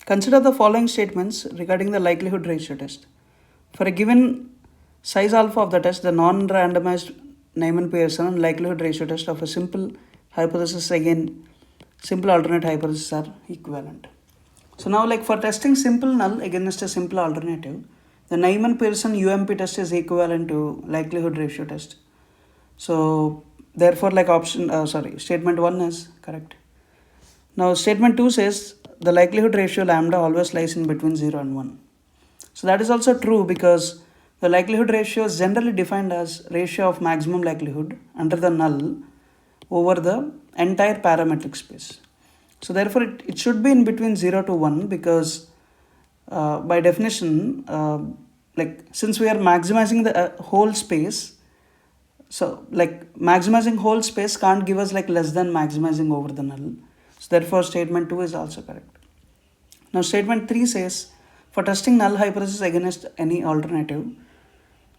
Consider the following statements regarding the likelihood ratio test. For a given size alpha of the test, the non-randomized Neyman-Pearson and likelihood ratio test of a simple hypothesis, again simple alternate hypothesis, are equivalent. So now, like for testing simple null against a simple alternative, the Neyman-Pearson UMP test is equivalent to likelihood ratio test. So therefore, like statement 1 is correct. Now statement 2 says the likelihood ratio lambda always lies in between 0 and 1. So that is also true, because the likelihood ratio is generally defined as ratio of maximum likelihood under the null over the entire parametric space. So therefore it should be in between 0 to 1, because by definition, like since we are maximizing the whole space, so like maximizing whole space can't give us like less than maximizing over the null. So therefore statement 2 is also correct. Now statement 3 says for testing null hypothesis against any alternative,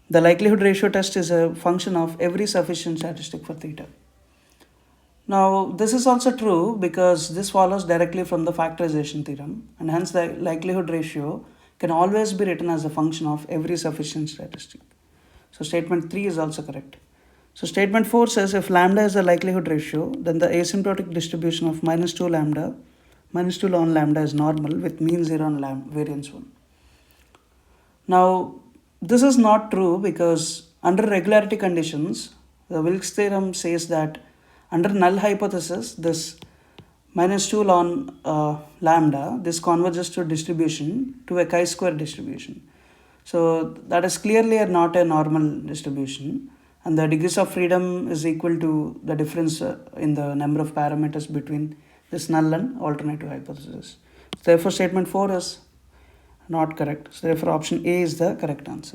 the likelihood ratio test is a function of every sufficient statistic for theta. Now this is also true, because this follows directly from the factorization theorem, and hence the likelihood ratio can always be written as a function of every sufficient statistic. So statement 3 is also correct. So statement 4 says if lambda is the likelihood ratio, then the asymptotic distribution of -2 ln lambda is normal with mean 0 and variance 1. Now this is not true, because under regularity conditions, the Wilks theorem says that under null hypothesis, this -2 ln lambda, this converges to distribution to a chi-square distribution. So that is clearly not a normal distribution, and the degrees of freedom is equal to the difference in the number of parameters between this null and alternative hypothesis. So therefore statement 4 is not correct. So therefore option A is the correct answer.